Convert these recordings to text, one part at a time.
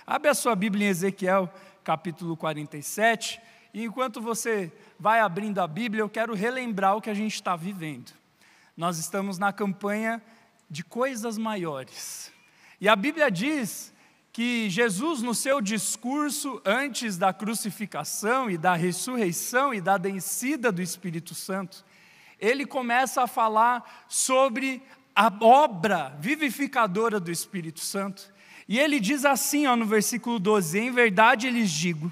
Abre a sua Bíblia em Ezequiel, capítulo 47, e enquanto você vai abrindo a Bíblia, eu quero relembrar o que a gente está vivendo. Nós estamos na campanha de coisas maiores. E a Bíblia diz que Jesus, no seu discurso antes da crucificação e da ressurreição e da descida do Espírito Santo, ele começa a falar sobre a obra vivificadora do Espírito Santo. E ele diz assim, no versículo 12: em verdade lhes digo,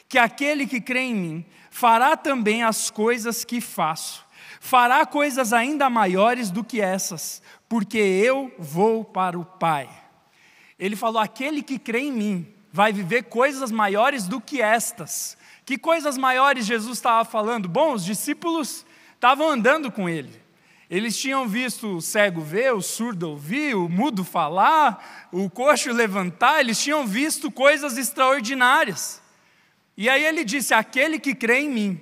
que aquele que crê em mim, fará também as coisas que faço, fará coisas ainda maiores do que essas, porque eu vou para o Pai. Ele falou, aquele que crê em mim, vai viver coisas maiores do que estas. Que coisas maiores Jesus estava falando? Bom, os discípulos estavam andando com ele. Eles tinham visto o cego ver, o surdo ouvir, o mudo falar, o coxo levantar, eles tinham visto coisas extraordinárias. E aí ele disse, aquele que crê em mim,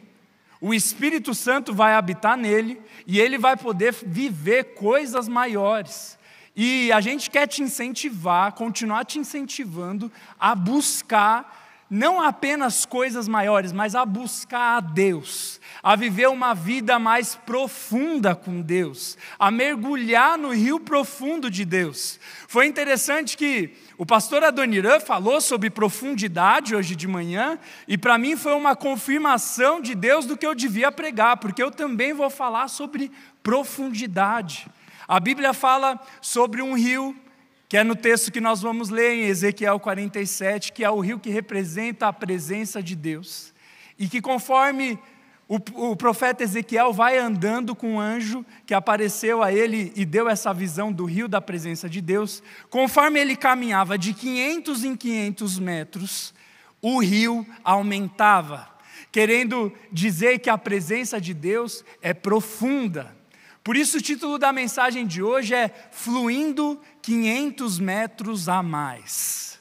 o Espírito Santo vai habitar nele, e ele vai poder viver coisas maiores. E a gente quer te incentivar, continuar te incentivando a buscar não apenas coisas maiores, mas a buscar a Deus, a viver uma vida mais profunda com Deus, a mergulhar no rio profundo de Deus. Foi interessante que o pastor Adoniran falou sobre profundidade hoje de manhã, e para mim foi uma confirmação de Deus do que eu devia pregar, porque eu também vou falar sobre profundidade. A Bíblia fala sobre um rio, que é no texto que nós vamos ler em Ezequiel 47, que é o rio que representa a presença de Deus. E que conforme o profeta Ezequiel vai andando com o anjo que apareceu a ele e deu essa visão do rio da presença de Deus, conforme ele caminhava de 500 em 500 metros, o rio aumentava, querendo dizer que a presença de Deus é profunda. Por isso o título da mensagem de hoje é Fluindo 500 metros a mais.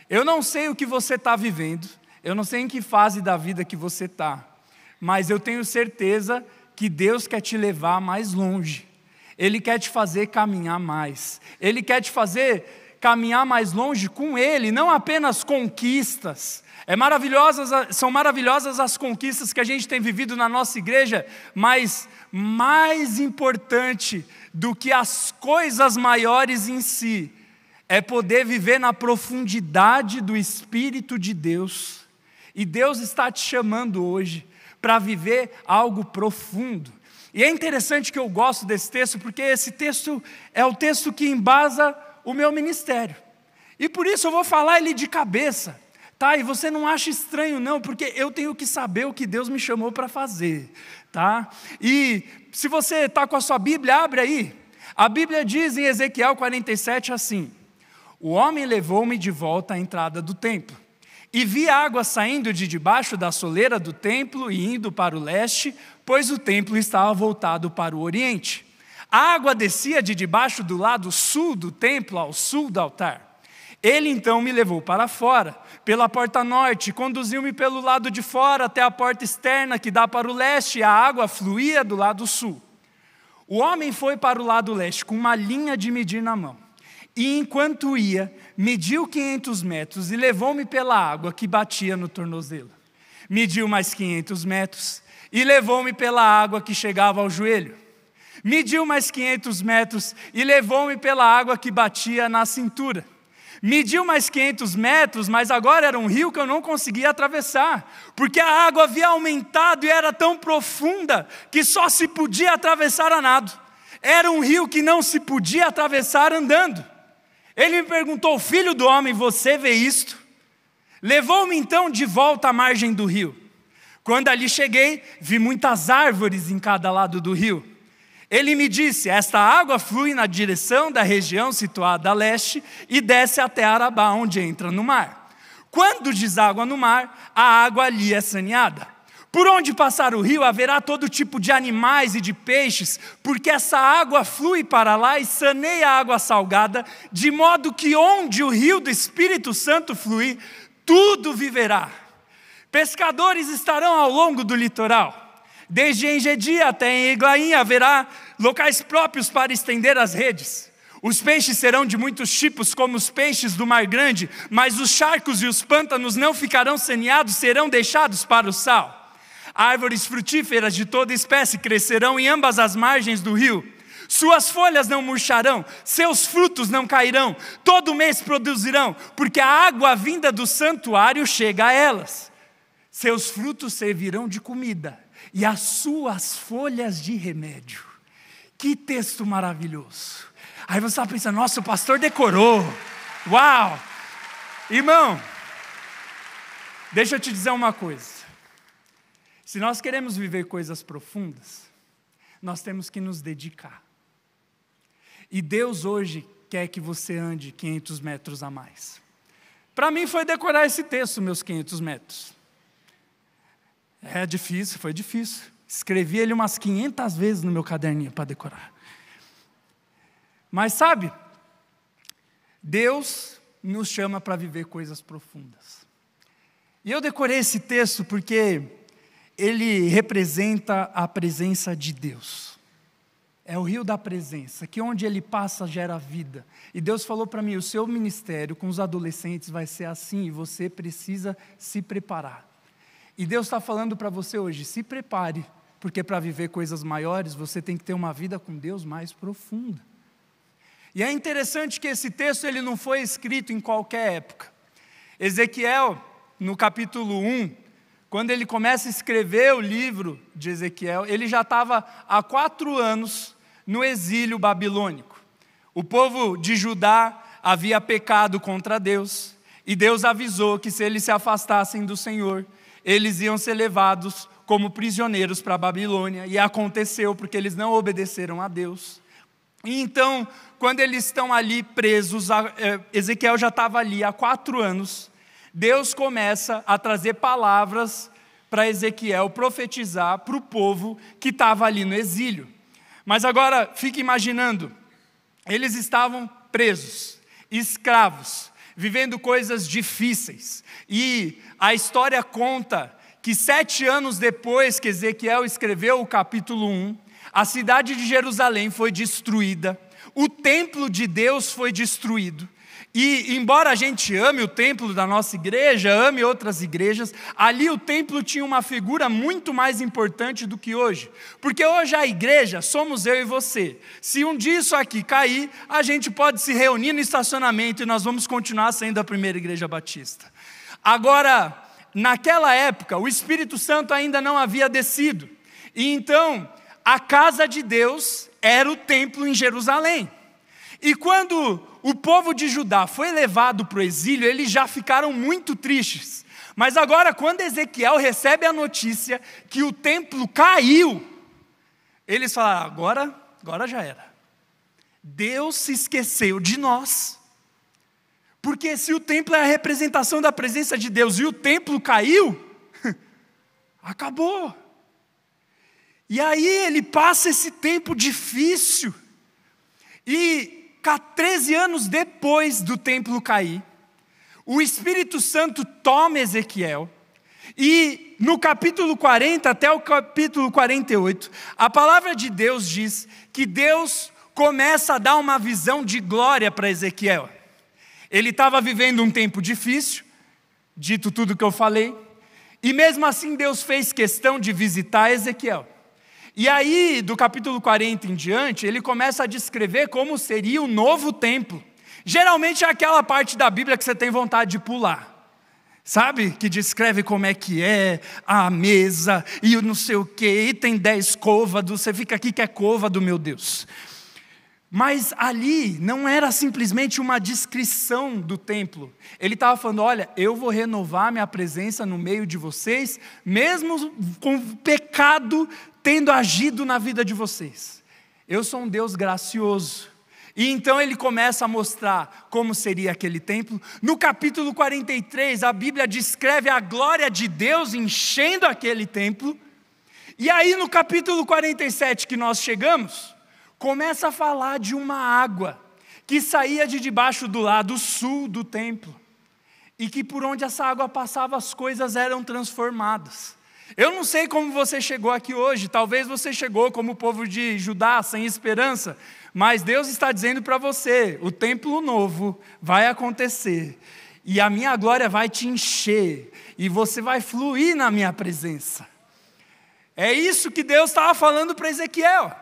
Eu não sei o que você está vivendo, eu não sei em que fase da vida que você está, mas eu tenho certeza que Deus quer te levar mais longe. Ele quer te fazer caminhar mais. Ele quer te fazer caminhar mais longe com Ele, não apenas conquistas. São maravilhosas as conquistas que a gente tem vivido na nossa igreja, mas mais importante do que as coisas maiores em si, é poder viver na profundidade do Espírito de Deus. E Deus está te chamando hoje para viver algo profundo. E é interessante que eu gosto desse texto, porque esse texto é o texto que embasa o meu ministério. E por isso eu vou falar ele de cabeça. Tá, e você não acha estranho não, porque eu tenho que saber o que Deus me chamou para fazer, tá? E se você está com a sua Bíblia, abre aí. A Bíblia diz em Ezequiel 47 assim: o homem levou-me de volta à entrada do templo, e vi água saindo de debaixo da soleira do templo e indo para o leste, pois o templo estava voltado para o oriente. A água descia de debaixo do lado sul do templo ao sul do altar. Ele então me levou para fora, pela porta norte, conduziu-me pelo lado de fora até a porta externa que dá para o leste, e a água fluía do lado sul. O homem foi para o lado leste com uma linha de medir na mão, e enquanto ia, mediu 500 metros e levou-me pela água que batia no tornozelo. Mediu mais 500 metros e levou-me pela água que chegava ao joelho. Mediu mais 500 metros e levou-me pela água que batia na cintura. Mediu mais 500 metros, mas agora era um rio que eu não conseguia atravessar, porque a água havia aumentado e era tão profunda que só se podia atravessar a nado. Era um rio que não se podia atravessar andando. Ele me perguntou: filho do homem, você vê isto? Levou-me então de volta à margem do rio. Quando ali cheguei, vi muitas árvores em cada lado do rio. Ele me disse: esta água flui na direção da região situada a leste e desce até Arabá, onde entra no mar. Quando deságua no mar, a água ali é saneada. Por onde passar o rio haverá todo tipo de animais e de peixes, porque essa água flui para lá e saneia a água salgada, de modo que onde o rio do Espírito Santo fluir, tudo viverá. Pescadores estarão ao longo do litoral. Desde Engedi até em Eglaim haverá locais próprios para estender as redes. Os peixes serão de muitos tipos, como os peixes do mar grande, mas os charcos e os pântanos não ficarão saneados, serão deixados para o sal. Árvores frutíferas de toda espécie crescerão em ambas as margens do rio. Suas folhas não murcharão, seus frutos não cairão, todo mês produzirão, porque a água vinda do santuário chega a elas. Seus frutos servirão de comida, e as suas folhas de remédio. Que texto maravilhoso! Aí você está pensando, nossa, o pastor decorou. Uau! Irmão, deixa eu te dizer uma coisa. Se nós queremos viver coisas profundas, nós temos que nos dedicar. E Deus hoje quer que você ande 500 metros a mais. Para mim foi decorar esse texto, meus 500 metros. É difícil, foi difícil. Escrevi ele umas 500 vezes no meu caderninho para decorar. Mas sabe, Deus nos chama para viver coisas profundas. E eu decorei esse texto porque ele representa a presença de Deus. É o rio da presença, que onde ele passa gera vida. E Deus falou para mim, o seu ministério com os adolescentes vai ser assim, e você precisa se preparar. E Deus está falando para você hoje, se prepare, porque para viver coisas maiores, você tem que ter uma vida com Deus mais profunda. E é interessante que esse texto ele não foi escrito em qualquer época. Ezequiel, no capítulo 1, quando ele começa a escrever o livro de Ezequiel, ele já estava há 4 anos no exílio babilônico. O povo de Judá havia pecado contra Deus, e Deus avisou que se eles se afastassem do Senhor, eles iam ser levados como prisioneiros para a Babilônia, e aconteceu porque eles não obedeceram a Deus. E então, quando eles estão ali presos, Ezequiel já estava ali há 4 anos, Deus começa a trazer palavras para Ezequiel profetizar para o povo que estava ali no exílio. Mas agora, fique imaginando, eles estavam presos, escravos, vivendo coisas difíceis. E a história conta que 7 anos depois que Ezequiel escreveu o capítulo 1, a cidade de Jerusalém foi destruída, o templo de Deus foi destruído. E embora a gente ame o templo da nossa igreja, ame outras igrejas, ali o templo tinha uma figura muito mais importante do que hoje. Porque hoje a igreja somos eu e você. Se um dia isso aqui cair, a gente pode se reunir no estacionamento e nós vamos continuar sendo a primeira igreja batista. Agora, naquela época, o Espírito Santo ainda não havia descido. E então, a casa de Deus era o templo em Jerusalém. E quando o povo de Judá foi levado para o exílio, eles já ficaram muito tristes. Mas agora, quando Ezequiel recebe a notícia que o templo caiu, eles falaram, agora já era. Deus se esqueceu de nós. Porque se o templo é a representação da presença de Deus e o templo caiu, acabou. E aí ele passa esse tempo difícil. E 13 anos depois do templo cair, o Espírito Santo toma Ezequiel, e no capítulo 40 até o capítulo 48, a palavra de Deus diz que Deus começa a dar uma visão de glória para Ezequiel. Ele estava vivendo um tempo difícil, dito tudo que eu falei, e mesmo assim Deus fez questão de visitar Ezequiel. E aí, do capítulo 40 em diante, ele começa a descrever como seria o novo templo. Geralmente é aquela parte da Bíblia que você tem vontade de pular. Sabe? Que descreve como é que é a mesa e o não sei o quê, e tem 10 côvados, você fica aqui que é côvado, meu Deus. Mas ali não era simplesmente uma descrição do templo. Ele estava falando, olha, eu vou renovar minha presença no meio de vocês, mesmo com o pecado tendo agido na vida de vocês. Eu sou um Deus gracioso. E então ele começa a mostrar como seria aquele templo. No capítulo 43, a Bíblia descreve a glória de Deus enchendo aquele templo. E aí no capítulo 47 que nós chegamos, começa a falar de uma água que saía de debaixo do lado sul do templo. E que por onde essa água passava as coisas eram transformadas. Eu não sei como você chegou aqui hoje, talvez você chegou como o povo de Judá, sem esperança, Mas Deus está dizendo para você, o templo novo vai acontecer, e a minha glória vai te encher, e você vai fluir na minha presença. É isso que Deus estava falando para Ezequiel.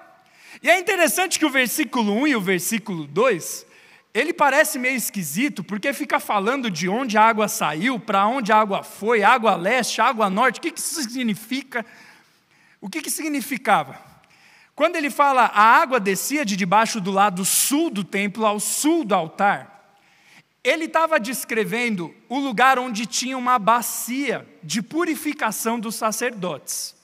E é interessante que o versículo 1 e o versículo 2, ele parece meio esquisito, porque fica falando de onde a água saiu, para onde a água foi, água leste, água norte. O que isso significa? O que significava? Quando ele fala a água descia de debaixo do lado sul do templo ao sul do altar, ele estava descrevendo o lugar onde tinha uma bacia de purificação dos sacerdotes.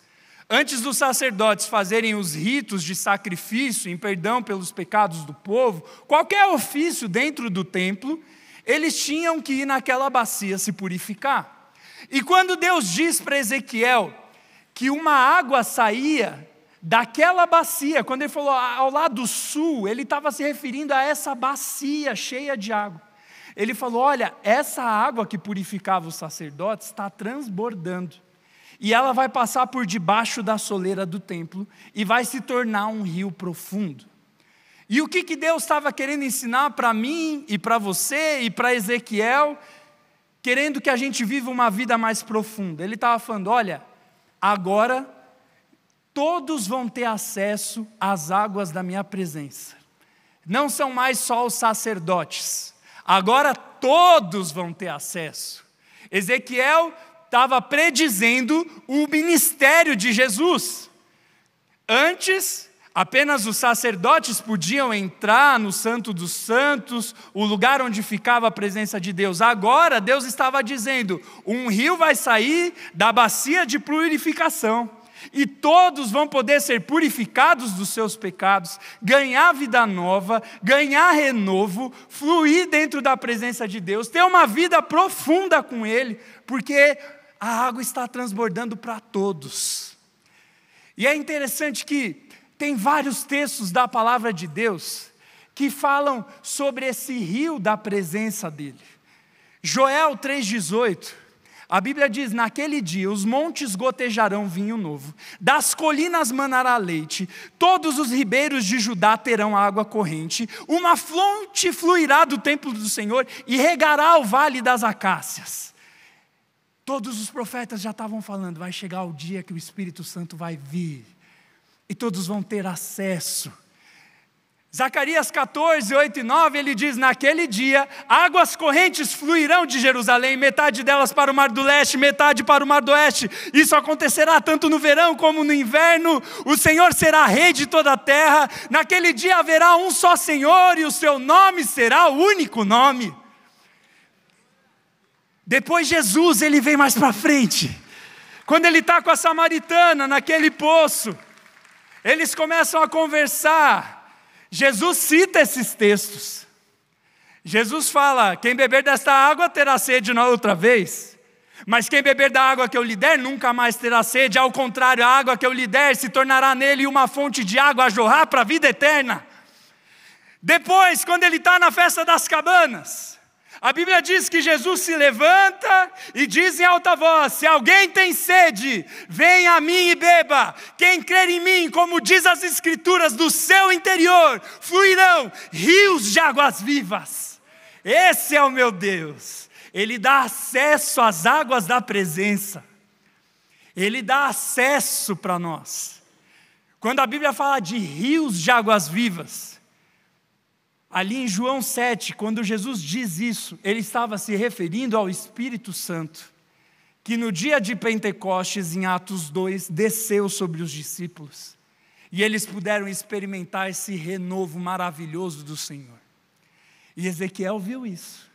Antes dos sacerdotes fazerem os ritos de sacrifício em perdão pelos pecados do povo, qualquer ofício dentro do templo, eles tinham que ir naquela bacia se purificar. E quando Deus diz para Ezequiel que uma água saía daquela bacia, quando ele falou ao lado sul, ele estava se referindo a essa bacia cheia de água. Ele falou, olha, essa água que purificava os sacerdotes está transbordando. E ela vai passar por debaixo da soleira do templo e vai se tornar um rio profundo. E o que Deus estava querendo ensinar para mim e para você e para Ezequiel, querendo que a gente viva uma vida mais profunda? Ele estava falando, olha, agora todos vão ter acesso às águas da minha presença. Não são mais só os sacerdotes, agora todos vão ter acesso. Ezequiel estava predizendo o ministério de Jesus. Antes, apenas os sacerdotes podiam entrar no Santo dos Santos, o lugar onde ficava a presença de Deus. Agora, Deus estava dizendo, um rio vai sair da bacia de purificação, e todos vão poder ser purificados dos seus pecados, ganhar vida nova, ganhar renovo, fluir dentro da presença de Deus, ter uma vida profunda com Ele, porque a água está transbordando para todos. E é interessante que tem vários textos da palavra de Deus que falam sobre esse rio da presença dele. Joel 3,18, a Bíblia diz, naquele dia os montes gotejarão vinho novo, das colinas manará leite, todos os ribeiros de Judá terão água corrente, uma fonte fluirá do templo do Senhor e regará o vale das acácias. Todos os profetas já estavam falando, vai chegar o dia que o Espírito Santo vai vir, e todos vão ter acesso. Zacarias 14, 8 e 9, ele diz, naquele dia, águas correntes fluirão de Jerusalém, metade delas para o mar do leste, metade para o mar do oeste. Isso acontecerá tanto no verão como no inverno. O Senhor será rei de toda a terra. Naquele dia haverá um só Senhor, e o seu nome será o único nome. Depois Jesus, ele vem mais para frente. Quando ele está com a samaritana naquele poço, eles começam a conversar. Jesus cita esses textos. Jesus fala, quem beber desta água terá sede na outra vez. Mas quem beber da água que eu lhe der, nunca mais terá sede. Ao contrário, a água que eu lhe der se tornará nele uma fonte de água a jorrar para a vida eterna. Depois, quando ele está na festa das cabanas, a Bíblia diz que Jesus se levanta e diz em alta voz, se alguém tem sede, venha a mim e beba. Quem crer em mim, como diz as Escrituras, do seu interior fluirão rios de águas vivas. Esse é o meu Deus. Ele dá acesso às águas da presença. Ele dá acesso para nós. Quando a Bíblia fala de rios de águas vivas, ali em João 7, quando Jesus diz isso, ele estava se referindo ao Espírito Santo, que no dia de Pentecostes, em Atos 2, desceu sobre os discípulos, e eles puderam experimentar esse renovo maravilhoso do Senhor. E Ezequiel viu isso.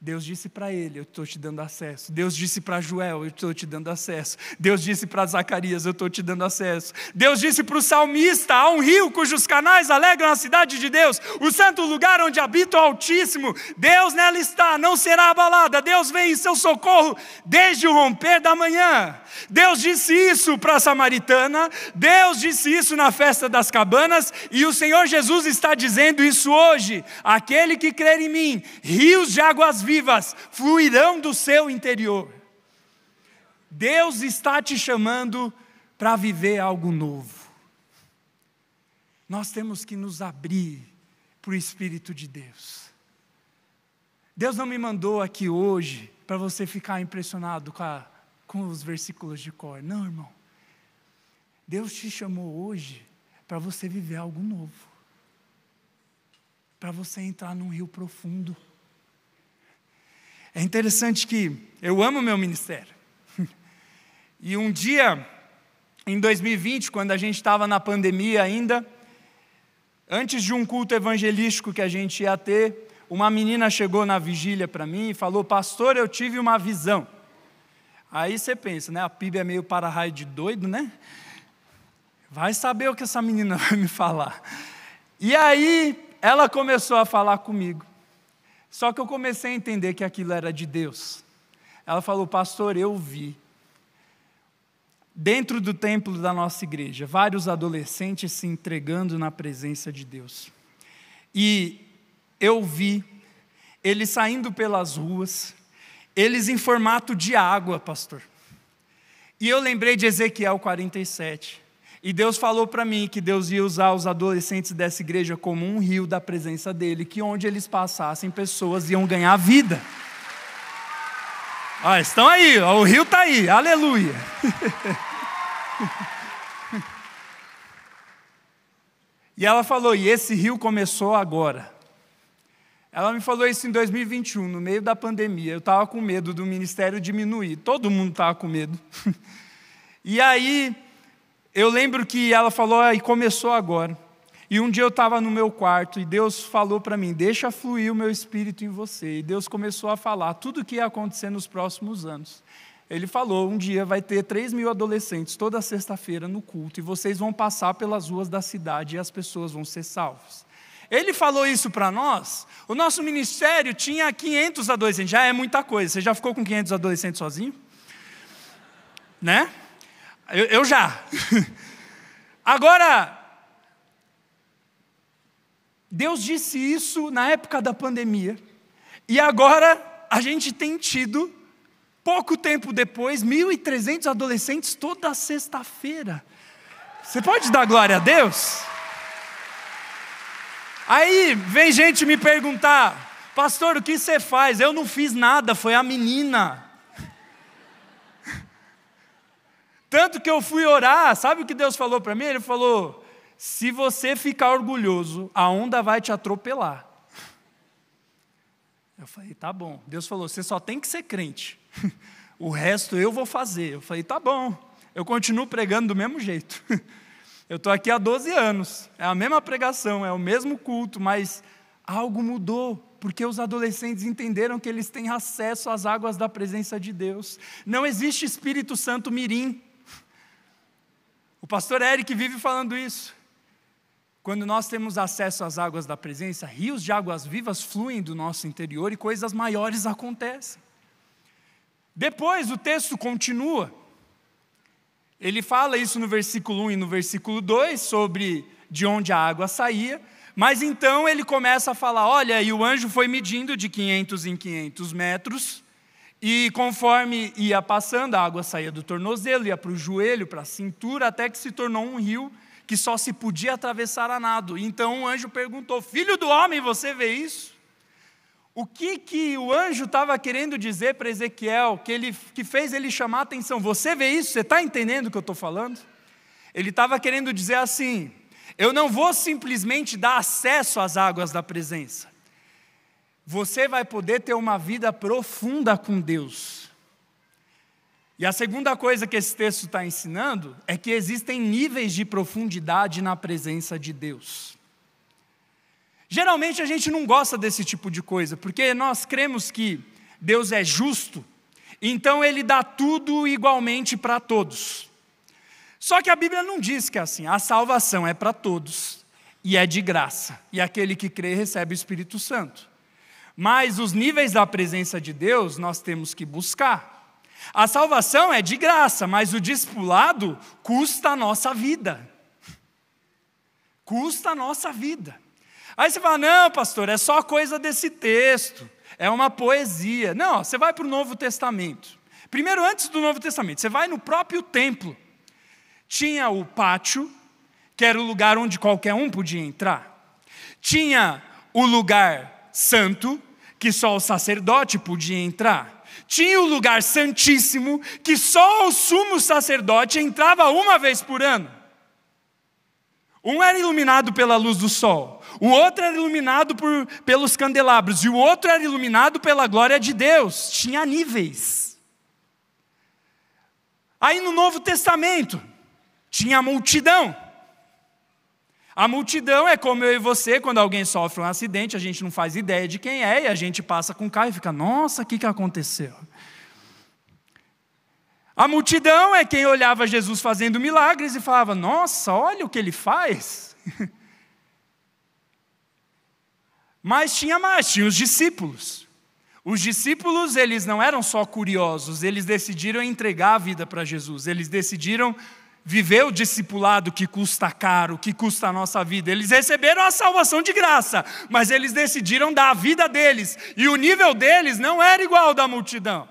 Deus disse para ele, eu estou te dando acesso. Deus disse para Joel, eu estou te dando acesso. Deus disse para Zacarias, eu estou te dando acesso. Deus disse para o salmista, há um rio cujos canais alegram a cidade de Deus, o santo lugar onde habita o Altíssimo. Deus nela está, não será abalada. Deus vem em seu socorro desde o romper da manhã. Deus disse isso para a samaritana, Deus disse isso na festa das cabanas, e o Senhor Jesus está dizendo isso hoje. Aquele que crer em mim, rios de águas vivas fluirão do seu interior. Deus está te chamando para viver algo novo. nós temos que nos abrir para o Espírito de Deus. Deus não me mandou aqui hoje para você ficar impressionado com os versículos de cor. Não, irmão. Deus te chamou hoje para você viver algo novo. Para você entrar num rio profundo. É interessante que eu amo meu ministério. E um dia, em 2020, quando a gente estava na pandemia ainda, antes de um culto evangelístico que a gente ia ter, uma menina chegou na vigília para mim e falou: pastor, eu tive uma visão. Aí você pensa, né? A PIB é meio para-raio de doido, né? Vai saber o que essa menina vai me falar. E aí, ela começou a falar comigo. Só que eu comecei a entender que aquilo era de Deus. Ela falou: pastor, eu vi, dentro do templo da nossa igreja, vários adolescentes se entregando na presença de Deus. E eu vi eles saindo pelas ruas, eles em formato de água, pastor. E eu lembrei de Ezequiel 47. E Deus falou para mim que Deus ia usar os adolescentes dessa igreja como um rio da presença dele, que onde eles passassem, pessoas iam ganhar vida. Estão aí, o rio está aí, aleluia. E ela falou: e esse rio começou agora. Ela me falou isso em 2021, no meio da pandemia. Eu estava com medo do ministério diminuir, todo mundo estava com medo. E aí, eu lembro que ela falou: e começou agora. E um dia eu estava no meu quarto e Deus falou para mim: deixa fluir o meu espírito em você. E Deus começou a falar tudo o que ia acontecer nos próximos anos. Ele falou: um dia vai ter 3.000 adolescentes toda sexta-feira no culto, e vocês vão passar pelas ruas da cidade e as pessoas vão ser salvas. Ele falou isso para nós. O nosso ministério tinha 500 adolescentes, já é muita coisa. Você já ficou com 500 adolescentes sozinho? Né? Eu já. Agora, Deus disse isso na época da pandemia, e agora a gente tem tido, pouco tempo depois, 1.300 adolescentes toda sexta-feira. Você pode dar glória a Deus? Aí vem gente me perguntar: pastor, o que você faz? Eu não fiz nada, foi a menina. Tanto que eu fui orar, sabe o que Deus falou para mim? Ele falou: se você ficar orgulhoso, a onda vai te atropelar. Eu falei: tá bom. Deus falou: você só tem que ser crente, o resto eu vou fazer. Eu falei: tá bom. Eu continuo pregando do mesmo jeito. Eu estou aqui há 12 anos, é a mesma pregação, é o mesmo culto, mas algo mudou, porque os adolescentes entenderam que eles têm acesso às águas da presença de Deus. Não existe Espírito Santo mirim. O pastor Eric vive falando isso. Quando nós temos acesso às águas da presença, rios de águas vivas fluem do nosso interior e coisas maiores acontecem. Depois o texto continua. Ele fala isso no versículo 1 e no versículo 2, sobre de onde a água saía, mas então ele começa a falar: olha, e o anjo foi medindo de 500 em 500 metros, e conforme ia passando, a água saía do tornozelo, ia para o joelho, para a cintura, até que se tornou um rio que só se podia atravessar a nado. Então o anjo perguntou: filho do homem, você vê isso? O que o anjo estava querendo dizer para Ezequiel, que fez ele chamar a atenção? Você vê isso? Você está entendendo o que eu estou falando? Ele estava querendo dizer assim: eu não vou simplesmente dar acesso às águas da presença. Você vai poder ter uma vida profunda com Deus. E a segunda coisa que esse texto está ensinando é que existem níveis de profundidade na presença de Deus. Geralmente a gente não gosta desse tipo de coisa, porque nós cremos que Deus é justo, então Ele dá tudo igualmente para todos. Só que a Bíblia não diz que é assim. A salvação é para todos, e é de graça, e aquele que crê recebe o Espírito Santo. Mas os níveis da presença de Deus nós temos que buscar. A salvação é de graça, mas o discipulado custa a nossa vida. Custa a nossa vida. Aí você fala: não, pastor, é só coisa desse texto, é uma poesia. Não, você vai para o Novo Testamento. Primeiro, antes do Novo Testamento, você vai no próprio templo. Tinha o pátio, que era o lugar onde qualquer um podia entrar. Tinha o lugar santo, que só o sacerdote podia entrar. Tinha o lugar santíssimo, que só o sumo sacerdote entrava uma vez por ano. Um era iluminado pela luz do sol, o outro era iluminado pelos candelabros, e o outro era iluminado pela glória de Deus. Tinha níveis. Aí no Novo Testamento, tinha a multidão. A multidão é como eu e você, quando alguém sofre um acidente, a gente não faz ideia de quem é, e a gente passa com o carro e fica, nossa, o que aconteceu? A multidão é quem olhava Jesus fazendo milagres e falava, nossa, olha o que ele faz. Mas tinha mais, tinha os discípulos. Os discípulos, eles não eram só curiosos, eles decidiram entregar a vida para Jesus, eles decidiram viver o discipulado que custa caro, que custa a nossa vida. Eles receberam a salvação de graça, mas eles decidiram dar a vida deles, e o nível deles não era igual ao da multidão.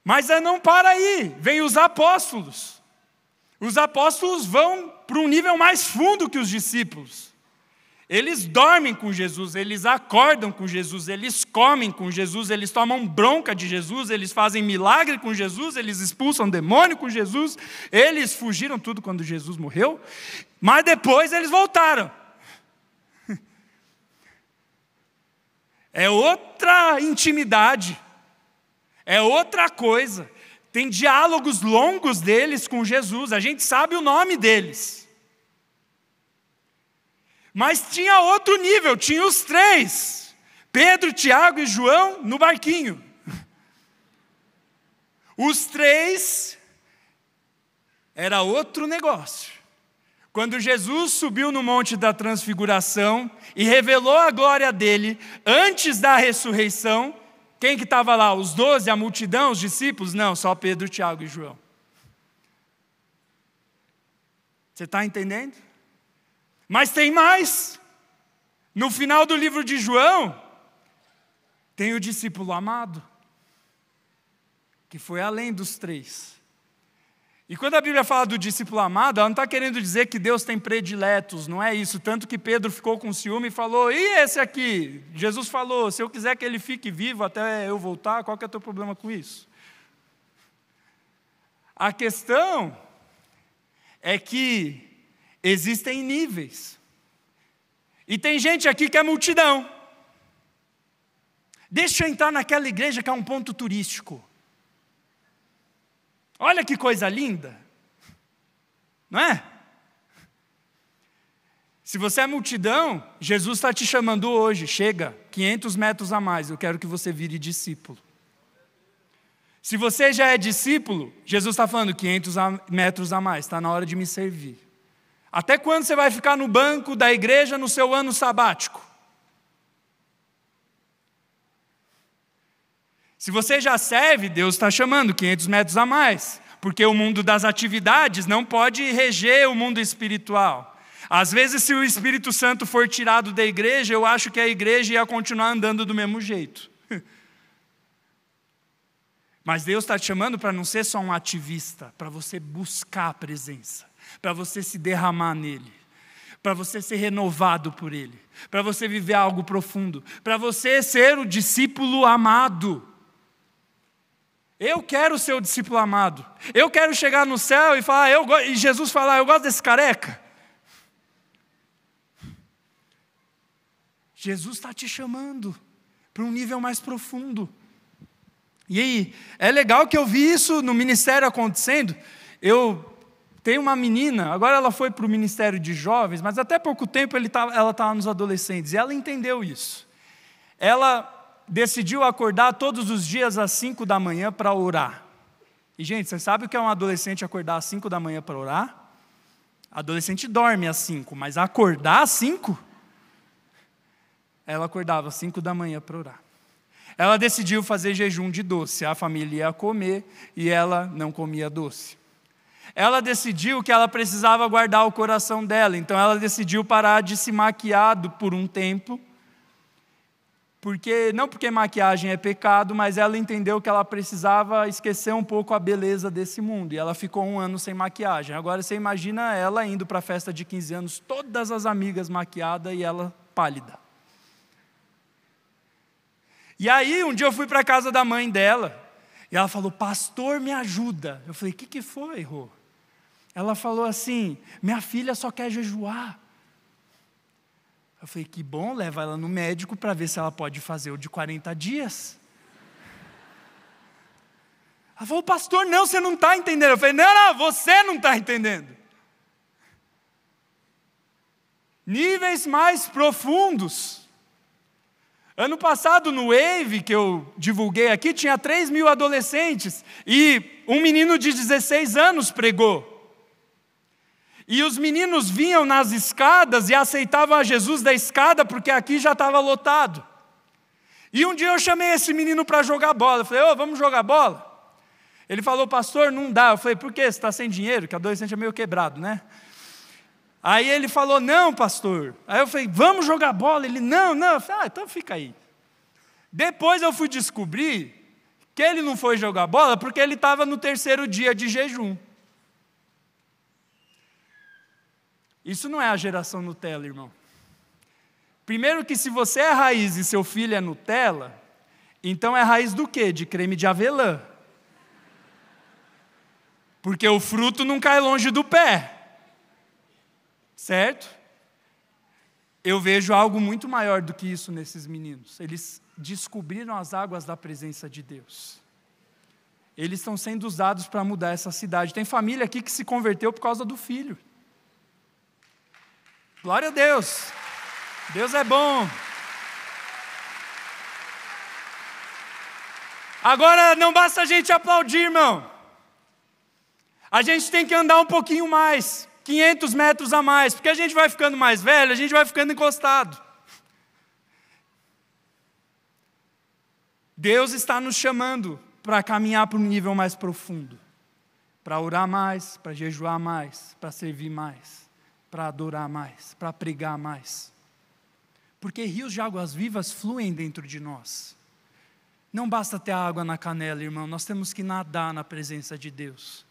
Mas não para aí, vem os apóstolos. Os apóstolos vão para um nível mais fundo que os discípulos. Eles dormem com Jesus, eles acordam com Jesus, eles comem com Jesus, eles tomam bronca de Jesus, eles fazem milagre com Jesus, eles expulsam demônio com Jesus, eles fugiram tudo quando Jesus morreu, mas depois eles voltaram. É outra intimidade, é outra coisa. Tem diálogos longos deles com Jesus, a gente sabe o nome deles. Mas tinha outro nível, tinha os três, Pedro, Tiago e João no barquinho. Os três era outro negócio. Quando Jesus subiu no Monte da Transfiguração e revelou a glória dele antes da ressurreição, quem que estava lá? Os 12, a multidão, os discípulos? Não, só Pedro, Tiago e João. Você está entendendo? Mas tem mais. No final do livro de João, tem o discípulo amado, que foi além dos três. E quando a Bíblia fala do discípulo amado, ela não está querendo dizer que Deus tem prediletos, não é isso. Tanto que Pedro ficou com ciúme e falou, e esse aqui? Jesus falou, se eu quiser que ele fique vivo até eu voltar, qual que é o teu problema com isso? A questão é que existem níveis. E tem gente aqui que é multidão. Deixa eu entrar naquela igreja que é um ponto turístico. Olha que coisa linda. Não é? Se você é multidão, Jesus está te chamando hoje. Chega, 500 metros a mais, eu quero que você vire discípulo. Se você já é discípulo, Jesus está falando 500 metros a mais, está na hora de me servir. Até quando você vai ficar no banco da igreja no seu ano sabático? Se você já serve, Deus está chamando 500 metros a mais, porque o mundo das atividades não pode reger o mundo espiritual. Às vezes, se o Espírito Santo for tirado da igreja, eu acho que a igreja ia continuar andando do mesmo jeito. Mas Deus está te chamando para não ser só um ativista, para você buscar a presença, para você se derramar nele, para você ser renovado por ele, para você viver algo profundo, para você ser o discípulo amado. Eu quero ser o discípulo amado. Eu quero chegar no céu e falar, e Jesus falar, eu gosto desse careca. Jesus está te chamando para um nível mais profundo. E aí, é legal que eu vi isso no ministério acontecendo. Eu tenho uma menina, agora ela foi para o ministério de jovens, mas até pouco tempo ela estava nos adolescentes, e ela entendeu isso. Ela decidiu acordar todos os dias às 5 da manhã para orar. E gente, você sabe o que é um adolescente acordar às 5 da manhã para orar? Adolescente dorme às 5, mas acordar às 5? Ela acordava às 5 da manhã para orar. Ela decidiu fazer jejum de doce, a família ia comer e ela não comia doce. Ela decidiu que ela precisava guardar o coração dela, então ela decidiu parar de se maquiar por um tempo não porque maquiagem é pecado, mas ela entendeu que ela precisava esquecer um pouco a beleza desse mundo, e ela ficou 1 ano sem maquiagem. Agora você imagina ela indo para a festa de 15 anos, todas as amigas maquiadas e ela pálida. E aí um dia eu fui para a casa da mãe dela, e ela falou: pastor, me ajuda. Eu falei: o que foi, Rô? Ela falou assim: minha filha só quer jejuar. Eu falei: que bom, leva ela no médico para ver se ela pode fazer o de 40 dias. Ela falou: pastor, não, você não está entendendo. Eu falei: não, você não está entendendo. Níveis mais profundos. Ano passado, no Wave, que eu divulguei aqui, tinha 3.000 adolescentes, e um menino de 16 anos pregou. E os meninos vinham nas escadas e aceitavam a Jesus da escada, porque aqui já estava lotado. E um dia eu chamei esse menino para jogar bola. Eu falei: vamos jogar bola? Ele falou: pastor, não dá. Eu falei: por quê? Você está sem dinheiro? Que adolescente é meio quebrado, né? Aí ele falou: não, pastor. Aí eu falei: vamos jogar bola? Ele: não. Eu falei: então fica aí. Depois eu fui descobrir que ele não foi jogar bola porque ele estava no 3º dia de jejum. Isso não é a geração Nutella, irmão. Primeiro que se você é raiz e seu filho é Nutella, então é raiz do quê? De creme de avelã. Porque o fruto não cai longe do pé. Certo? Eu vejo algo muito maior do que isso nesses meninos. Eles descobriram as águas da presença de Deus. Eles estão sendo usados para mudar essa cidade. Tem família aqui que se converteu por causa do filho. Glória a Deus. Deus é bom. Agora não basta a gente aplaudir, irmão. A gente tem que andar um pouquinho mais. 500 metros a mais, porque a gente vai ficando mais velho, a gente vai ficando encostado. Deus está nos chamando para caminhar para um nível mais profundo, para orar mais, para jejuar mais, para servir mais, para adorar mais, para pregar mais. Porque rios de águas vivas fluem dentro de nós. Não basta ter água na canela, irmão, nós temos que nadar na presença de Deus.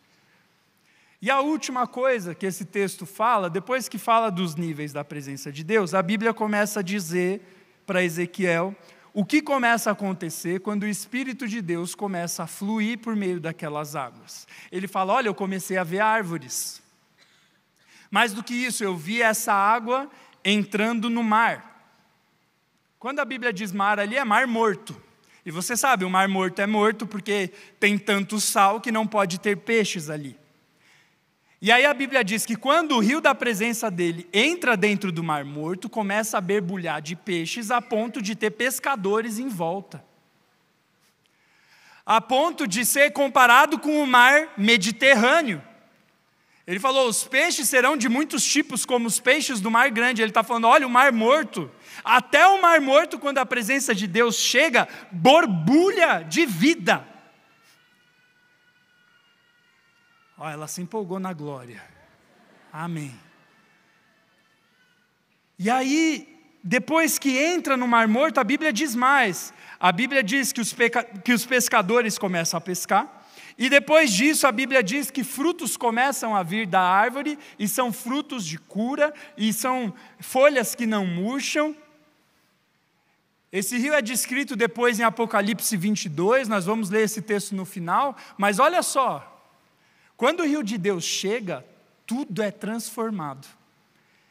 E a última coisa que esse texto fala, depois que fala dos níveis da presença de Deus, a Bíblia começa a dizer para Ezequiel o que começa a acontecer quando o Espírito de Deus começa a fluir por meio daquelas águas. Ele fala: olha, eu comecei a ver árvores. Mais do que isso, eu vi essa água entrando no mar. Quando a Bíblia diz mar ali, é mar morto. E você sabe, o mar morto é morto porque tem tanto sal que não pode ter peixes ali. E aí a Bíblia diz que quando o rio da presença dele entra dentro do mar morto, começa a berbulhar de peixes a ponto de ter pescadores em volta. A ponto de ser comparado com o mar Mediterrâneo. Ele falou: os peixes serão de muitos tipos, como os peixes do mar grande. Ele está falando: olha, o mar morto. Até o mar morto, quando a presença de Deus chega, borbulha de vida. Ela se empolgou na glória. Amém. E aí, depois que entra no Mar Morto, a Bíblia diz mais. A Bíblia diz que os pescadores começam a pescar. E depois disso, a Bíblia diz que frutos começam a vir da árvore, e são frutos de cura, e são folhas que não murcham. Esse rio é descrito depois em Apocalipse 22, nós vamos ler esse texto no final, mas olha só. Quando o rio de Deus chega, tudo é transformado.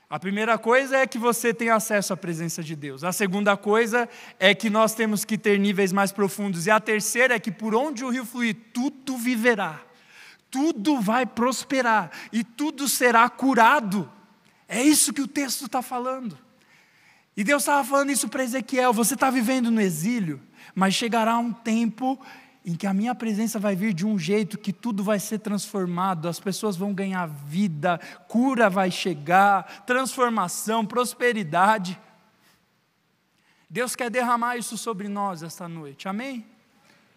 A primeira coisa é que você tem acesso à presença de Deus. A segunda coisa é que nós temos que ter níveis mais profundos. E a terceira é que por onde o rio fluir, tudo viverá. Tudo vai prosperar e tudo será curado. É isso que o texto está falando. E Deus estava falando isso para Ezequiel: você está vivendo no exílio, mas chegará um tempo em que a minha presença vai vir de um jeito que tudo vai ser transformado, as pessoas vão ganhar vida, cura vai chegar, transformação, prosperidade. Deus quer derramar isso sobre nós esta noite, amém?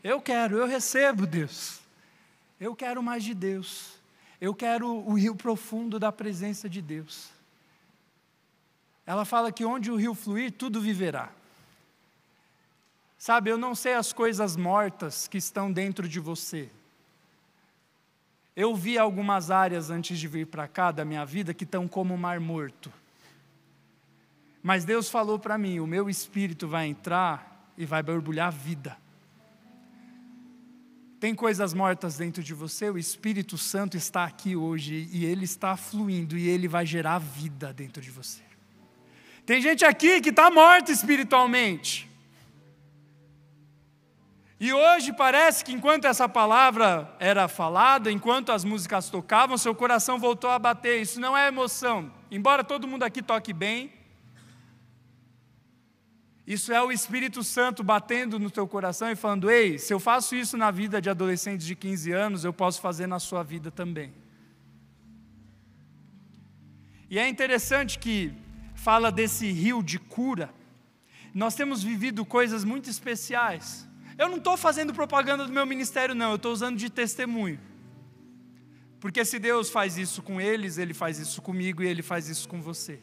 Eu recebo, Deus. Eu quero mais de Deus. Eu quero o rio profundo da presença de Deus. Ela fala que onde o rio fluir, tudo viverá. Sabe, eu não sei as coisas mortas que estão dentro de você. Eu vi algumas áreas antes de vir para cá da minha vida que estão como o mar morto. Mas Deus falou para mim, o meu espírito vai entrar e vai borbulhar vida. Tem coisas mortas dentro de você, o Espírito Santo está aqui hoje e ele está fluindo e ele vai gerar vida dentro de você. Tem gente aqui que está morta espiritualmente. E hoje parece que enquanto essa palavra era falada, enquanto as músicas tocavam, seu coração voltou a bater. Isso não é emoção. Embora todo mundo aqui toque bem, isso é o Espírito Santo batendo no teu coração e falando, ei, se eu faço isso na vida de adolescentes de 15 anos, eu posso fazer na sua vida também. E é interessante que fala desse rio de cura. Nós temos vivido coisas muito especiais. Eu não estou fazendo propaganda do meu ministério não, eu estou usando de testemunho. Porque se Deus faz isso com eles, Ele faz isso comigo e Ele faz isso com você.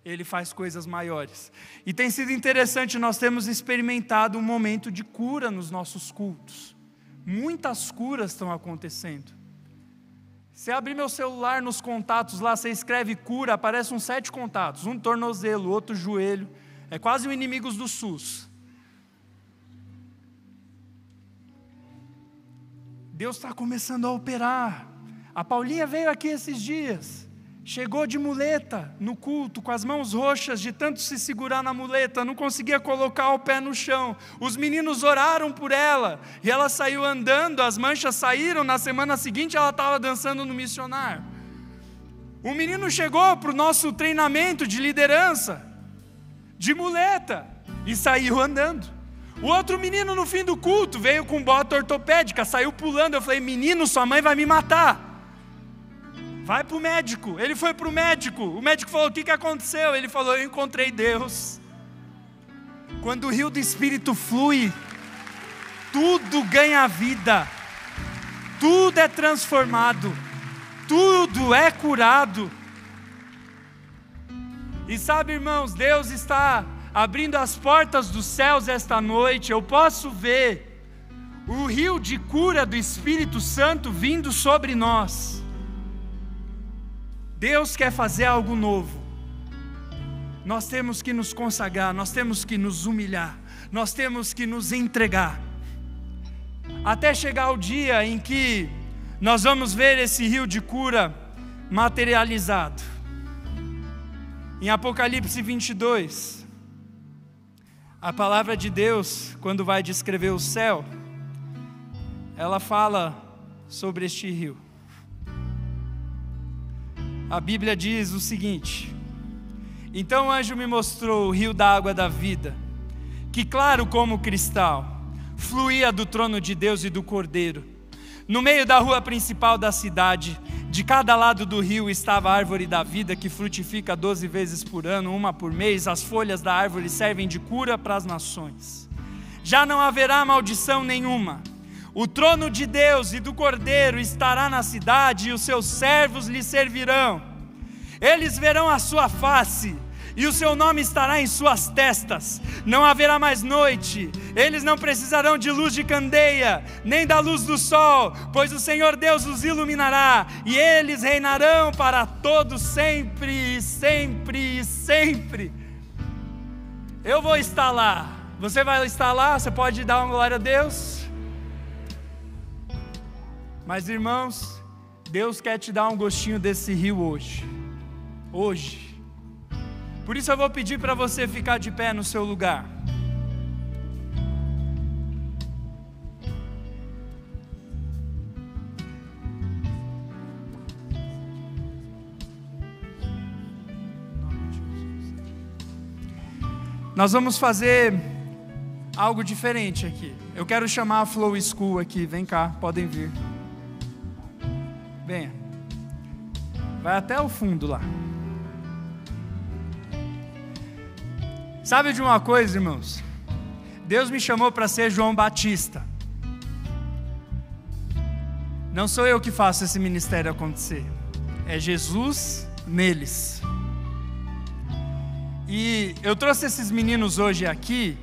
Ele faz coisas maiores. E tem sido interessante, nós temos experimentado um momento de cura nos nossos cultos. Muitas curas estão acontecendo. Você abrir meu celular nos contatos lá, você escreve cura, aparecem uns 7 contatos. Um tornozelo, outro joelho. É quase o inimigos do SUS. Deus está começando a operar. A Paulinha veio aqui esses dias. Chegou de muleta no culto, com as mãos roxas de tanto se segurar na muleta, não conseguia colocar o pé no chão. Os meninos oraram por ela, e ela saiu andando, as manchas saíram, na semana seguinte ela estava dançando no missionário. Um menino chegou para o nosso treinamento de liderança, de muleta, e saiu andando. O outro menino no fim do culto, veio com bota ortopédica, saiu pulando, eu falei, menino, sua mãe vai me matar. Vai para o médico. Ele foi para o médico. O médico falou, o que aconteceu? Ele falou, eu encontrei Deus. Quando o rio do Espírito flui, tudo ganha vida. Tudo é transformado. Tudo é curado. E sabe, irmãos, Deus está abrindo as portas dos céus esta noite. Eu posso ver o rio de cura do Espírito Santo vindo sobre nós. Deus quer fazer algo novo. Nós temos que nos consagrar, nós temos que nos humilhar, nós temos que nos entregar, até chegar o dia em que nós vamos ver esse rio de cura materializado. Em Apocalipse 22, a palavra de Deus, quando vai descrever o céu, ela fala sobre este rio. A Bíblia diz o seguinte: então o anjo me mostrou o rio da água da vida, que claro como cristal, fluía do trono de Deus e do Cordeiro. No meio da rua principal da cidade, de cada lado do rio estava a árvore da vida, que frutifica 12 vezes por ano, uma por mês. As folhas da árvore servem de cura para as nações. Já não haverá maldição nenhuma. O trono de Deus e do Cordeiro estará na cidade, e os seus servos lhe servirão. Eles verão a sua face, e o seu nome estará em suas testas. Não haverá mais noite. Eles não precisarão de luz de candeia, nem da luz do sol, pois o Senhor Deus os iluminará, e eles reinarão para todos sempre, sempre, sempre. Eu vou estar lá. Você vai estar lá? Você pode dar uma glória a Deus? Mas irmãos, Deus quer te dar um gostinho desse rio hoje. Hoje. Por isso eu vou pedir para você ficar de pé no seu lugar. Nós vamos fazer algo diferente aqui. Eu quero chamar a Flow School aqui. Vem cá, podem vir. Venha. Vai até o fundo lá. Sabe de uma coisa, irmãos? Deus me chamou para ser João Batista. Não sou eu que faço esse ministério acontecer. É Jesus neles. E eu trouxe esses meninos hoje aqui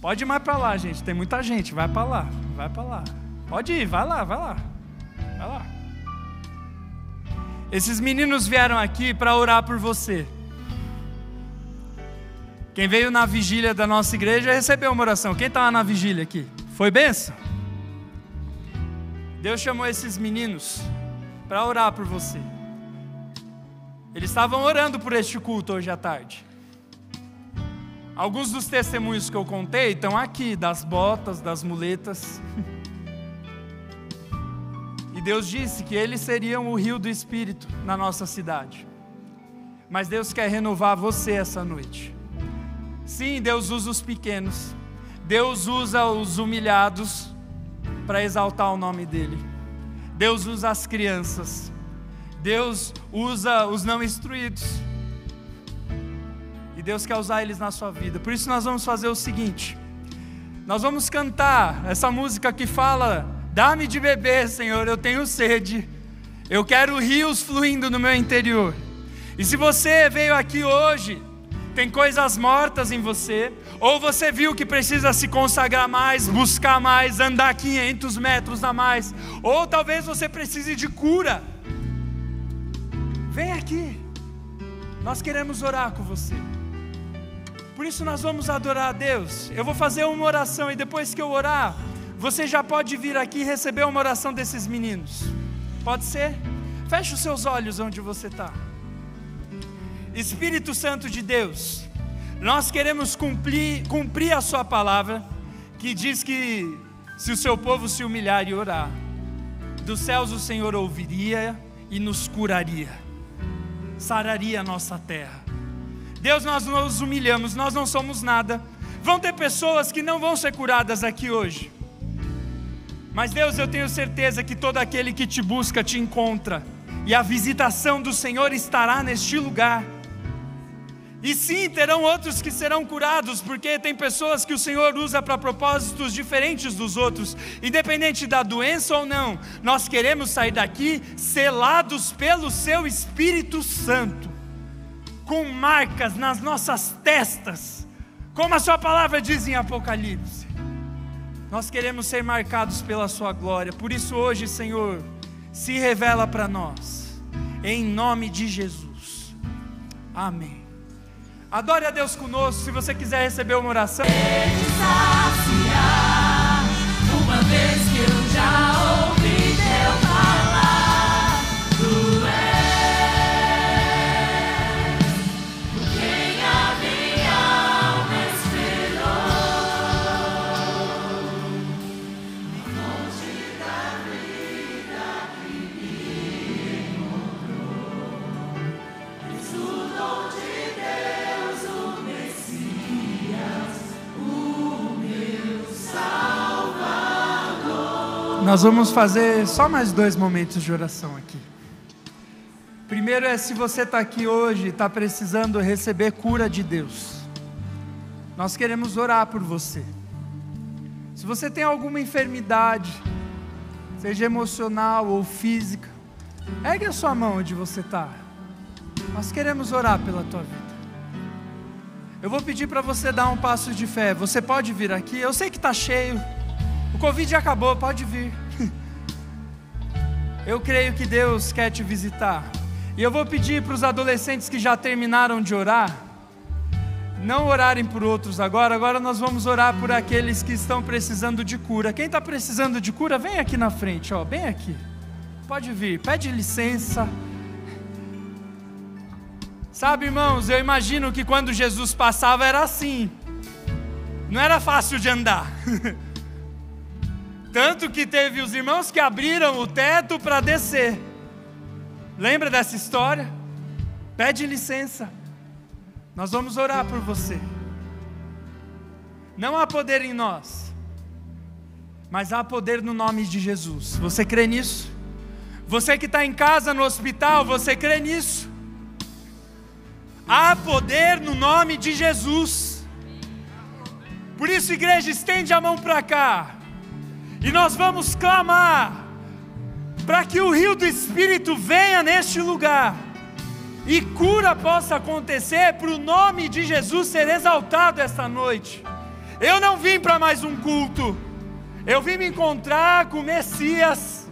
Pode ir mais para lá, gente. Tem muita gente. Vai para lá. Vai para lá. Pode ir. Vai lá. Vai lá. Vai lá. Esses meninos vieram aqui para orar por você. Quem veio na vigília da nossa igreja recebeu uma oração. Quem estava na vigília aqui? Foi bênção? Deus chamou esses meninos para orar por você. Eles estavam orando por este culto hoje à tarde. Alguns dos testemunhos que eu contei estão aqui, das botas, das muletas. E Deus disse que eles seriam o rio do Espírito na nossa cidade. Mas Deus quer renovar você essa noite. Sim, Deus usa os pequenos. Deus usa os humilhados para exaltar o nome dEle. Deus usa as crianças. Deus usa os não instruídos. E Deus quer usar eles na sua vida. Por isso nós vamos fazer o seguinte. Nós vamos cantar essa música que fala: dá-me de beber, Senhor, eu tenho sede. Eu quero rios fluindo no meu interior. E se você veio aqui hoje, tem coisas mortas em você, ou você viu que precisa se consagrar mais, buscar mais, andar 500 metros a mais, ou talvez você precise de cura, vem aqui, nós queremos orar com você. Por isso nós vamos adorar a Deus. Eu vou fazer uma oração e depois que eu orar, você já pode vir aqui e receber uma oração desses meninos. Pode ser? Feche os seus olhos onde você está. Espírito Santo de Deus, nós queremos cumprir a sua palavra, que diz que se o seu povo se humilhar e orar, dos céus o Senhor ouviria e nos curaria, sararia a nossa terra. Deus, nós nos humilhamos, nós não somos nada. Vão ter pessoas que não vão ser curadas aqui hoje, mas Deus, eu tenho certeza que todo aquele que te busca te encontra, e a visitação do Senhor estará neste lugar. E sim, terão outros que serão curados, porque tem pessoas que o Senhor usa para propósitos diferentes dos outros, independente da doença ou não. Nós queremos sair daqui selados pelo Seu Espírito Santo, com marcas nas nossas testas, como a Sua palavra diz em Apocalipse. Nós queremos ser marcados pela Sua glória. Por isso hoje, Senhor, se revela para nós, em nome de Jesus. Amém. Adore a Deus conosco. Se você quiser receber uma oração, saciar, uma vez que eu já ouvi Teu falar, Tu és quem a minha alma esperou, a fonte da vida que me encontrou, és o dom de Nós vamos fazer só mais 2 momentos de oração aqui. Primeiro é se você está aqui hoje, está precisando receber cura de Deus. Nós queremos orar por você. Se você tem alguma enfermidade, seja emocional ou física, ergue a sua mão onde você está. Nós queremos orar pela tua vida. Eu vou pedir para você dar um passo de fé. Você pode vir aqui, eu sei que está cheio. O Covid já acabou, pode vir. Eu creio que Deus quer te visitar. E eu vou pedir para os adolescentes que já terminaram de orar, não orarem por outros agora. Agora nós vamos orar por aqueles que estão precisando de cura. Quem está precisando de cura, vem aqui na frente, ó, bem aqui. Pode vir, pede licença. Sabe, irmãos, eu imagino que quando Jesus passava era assim. Não era fácil de andar. Tanto que teve os irmãos que abriram o teto para descer. Lembra dessa história? Pede licença. Nós vamos orar por você. Não há poder em nós, mas há poder no nome de Jesus. Você crê nisso? Você que está em casa, no hospital, você crê nisso? Há poder no nome de Jesus. Por isso, igreja, estende a mão para cá. E nós vamos clamar para que o rio do Espírito venha neste lugar e cura possa acontecer, para o nome de Jesus ser exaltado esta noite. Eu não vim para mais um culto, eu vim me encontrar com o Messias,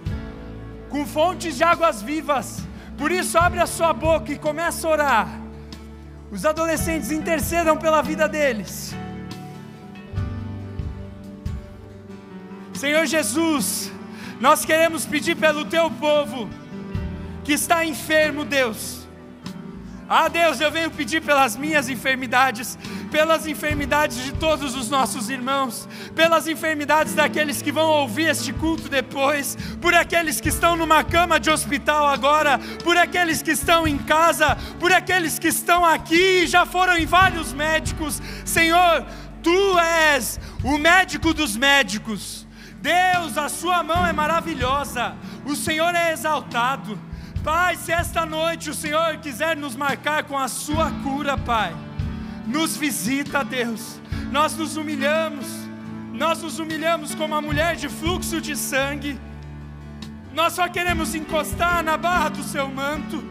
com fontes de águas vivas. Por isso abre a sua boca e começa a orar. Os adolescentes, intercedam pela vida deles. Senhor Jesus, nós queremos pedir pelo teu povo que está enfermo, Deus. Deus, eu venho pedir pelas minhas enfermidades, pelas enfermidades de todos os nossos irmãos, pelas enfermidades daqueles que vão ouvir este culto depois, por aqueles que estão numa cama de hospital agora, por aqueles que estão em casa, por aqueles que estão aqui e já foram em vários médicos. Senhor, Tu és o médico dos médicos. Deus, a sua mão é maravilhosa, o Senhor é exaltado. Pai, se esta noite o Senhor quiser nos marcar com a sua cura, Pai, nos visita, Deus. Nós nos humilhamos como a mulher de fluxo de sangue. Nós só queremos encostar na barra do seu manto.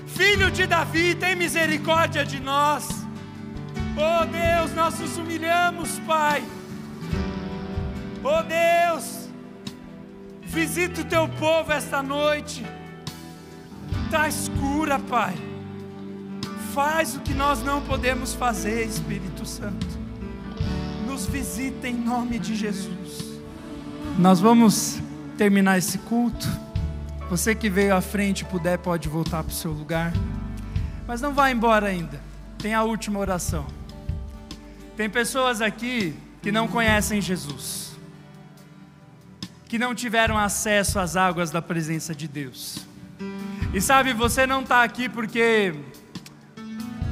Filho de Davi, tem misericórdia de nós. Oh Deus, nós nos humilhamos, Pai. Oh Deus, visita o teu povo esta noite. Traz cura, Pai. Faz o que nós não podemos fazer, Espírito Santo. Nos visita em nome de Jesus. Nós vamos terminar esse culto. Você que veio à frente, puder, pode voltar para o seu lugar. Mas não vá embora ainda. Tem a última oração. Tem pessoas aqui que não conhecem Jesus, que não tiveram acesso às águas da presença de Deus. E sabe, você não está aqui porque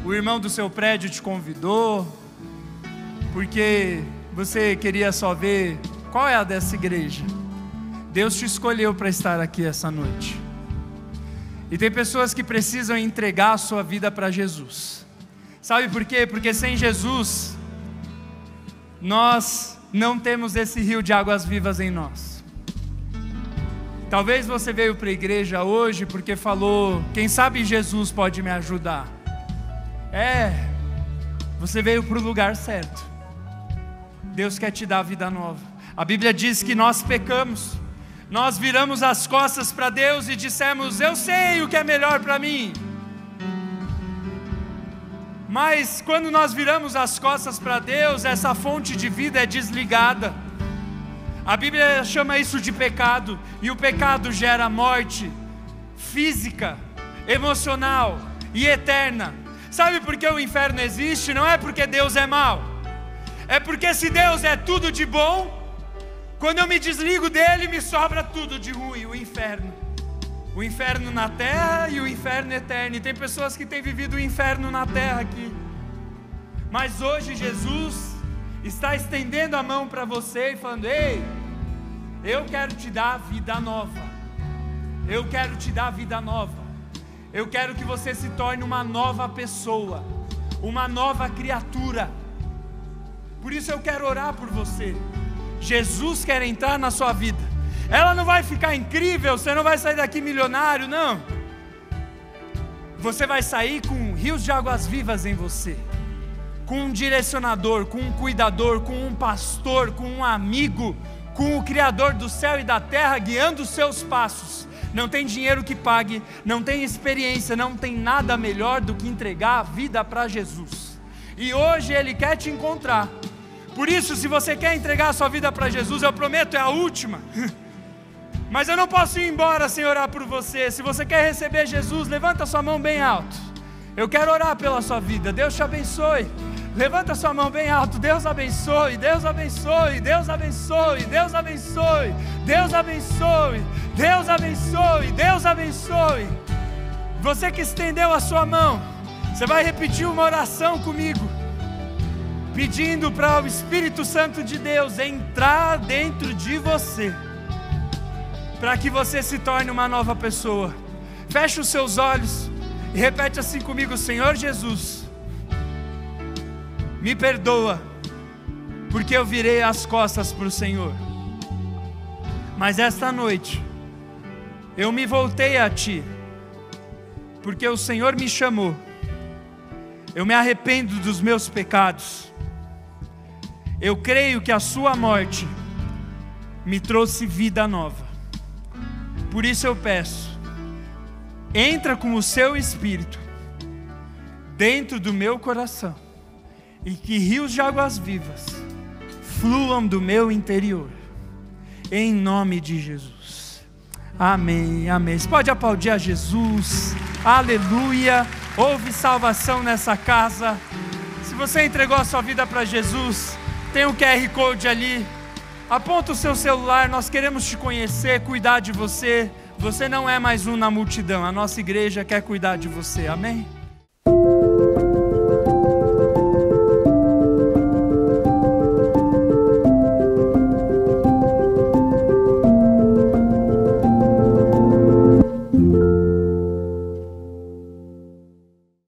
o irmão do seu prédio te convidou, porque você queria só ver qual é a dessa igreja. Deus te escolheu para estar aqui essa noite. E tem pessoas que precisam entregar a sua vida para Jesus. Sabe por quê? Porque sem Jesus nós não temos esse rio de águas vivas em nós. Talvez você veio para a igreja hoje porque falou, quem sabe Jesus pode me ajudar. Você veio para o lugar certo. Deus quer te dar vida nova. A Bíblia diz que nós pecamos, nós viramos as costas para Deus e dissemos, eu sei o que é melhor para mim. Mas quando nós viramos as costas para Deus, essa fonte de vida é desligada. A Bíblia chama isso de pecado, e o pecado gera morte física, emocional e eterna. Sabe por que o inferno existe? Não é porque Deus é mau, é porque se Deus é tudo de bom, quando eu me desligo dele, me sobra tudo de ruim, o inferno na terra e o inferno eterno. E tem pessoas que têm vivido o inferno na terra aqui, mas hoje Jesus está estendendo a mão para você e falando, ei, eu quero te dar vida nova, eu quero te dar vida nova, eu quero que você se torne uma nova pessoa, uma nova criatura. Por isso eu quero orar por você. Jesus quer entrar na sua vida. Ela não vai ficar incrível, você não vai sair daqui milionário, não. Você vai sair com rios de águas vivas em você, com um direcionador, com um cuidador, com um pastor, com um amigo, com o Criador do céu e da terra guiando os seus passos. Não tem dinheiro que pague, não tem experiência, não tem nada melhor do que entregar a vida para Jesus. E hoje Ele quer te encontrar. Por isso, se você quer entregar a sua vida para Jesus, eu prometo, é a última. Mas eu não posso ir embora sem orar por você. Se você quer receber Jesus, levanta sua mão bem alto. Eu quero orar pela sua vida. Deus te abençoe. Levanta sua mão bem alto. Deus abençoe, Deus abençoe, Deus abençoe, Deus abençoe, Deus abençoe, Deus abençoe, Deus abençoe. Você que estendeu a sua mão, você vai repetir uma oração comigo, pedindo para o Espírito Santo de Deus entrar dentro de você, para que você se torne uma nova pessoa. Feche os seus olhos e repete assim comigo: Senhor Jesus, me perdoa, porque eu virei as costas para o Senhor, mas esta noite eu me voltei a Ti, porque o Senhor me chamou. Eu me arrependo dos meus pecados, Eu creio que a sua morte me trouxe vida nova. Por isso eu peço, entra com o seu Espírito dentro do meu coração e que rios de águas vivas fluam do meu interior, em nome de Jesus. Amém, amém. Você pode aplaudir a Jesus, aleluia. Houve salvação nessa casa. Se você entregou a sua vida para Jesus, tem um QR Code ali, aponta o seu celular, nós queremos te conhecer, cuidar de você. Você não é mais um na multidão, a nossa igreja quer cuidar de você, amém?